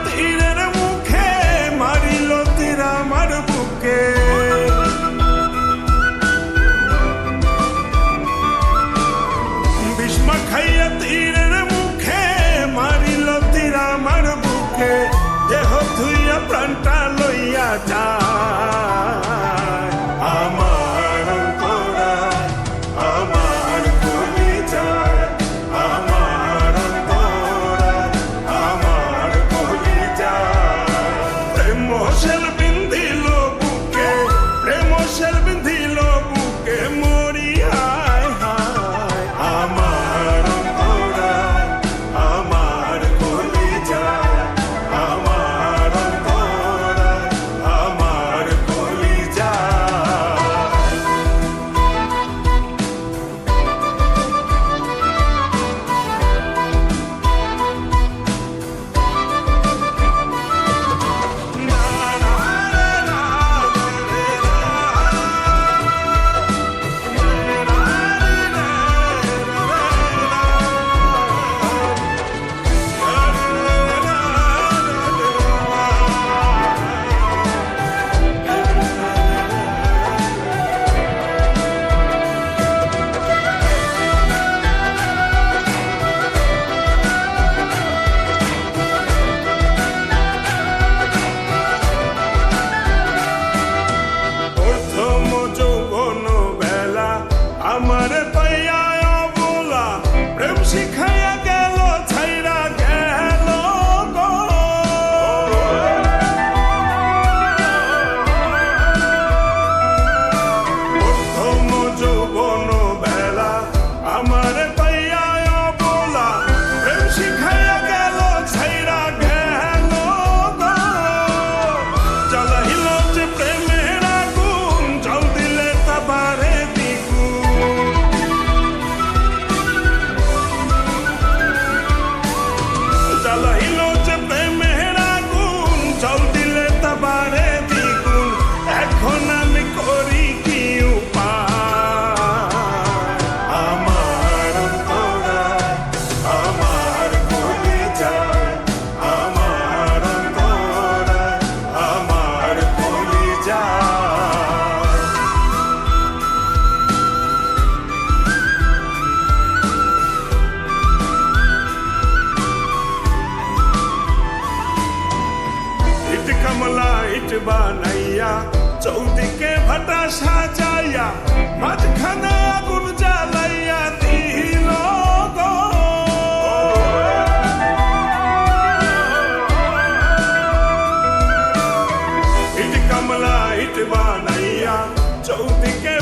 তীরের মুখে মারিল তীর আমার বুকে বিষ্মা খাইয়া তীরের মুখে মারিল তীর আমার বুকে দেহ ধুইয়া প্রাণটা লইয়া যায় আমার অন্তরায় আমার কলিজায় আমার অন্তরায় আমার কলিজায় প্রেম শেল বিন্ধিল বুকে প্রেম শেল বিন্ধিল বুকে মরি হায় হায় আমার অন্তরায় আমার কলিজায় আমার অন্তরায় আমার কলিজায় প্রথম যৌবন বেলা আমার পাইয়া অবলা প্রেম শিখাইয়া গেল ছাইরা গেল গো প্রথম যৌবন বেলা আমার পাইয়া অবলা প্রেম শিখাইয়া গেল ছাইরা গেল গো জ্বালাইল যে প্রেমের আগুন জল দিলে তা বাড়ে দ্বিগুণ জ্বালাইল যে প্রেমের আগুন জল দিলে তা বাড়ে দ্বিগুণ এখন আমি করি কি উপায় আমার অন্তরায় আমার কলিজায় আমার অন্তরায় আমার কলিজায় ইট কমলা ইট বানাইয়া চৌদিকে ভাটা সাজাইয়া মাঝখানে আগুন জ্বালাইয়া দিল গো ইট কমলা ইট বানাইয়া চৌদিকে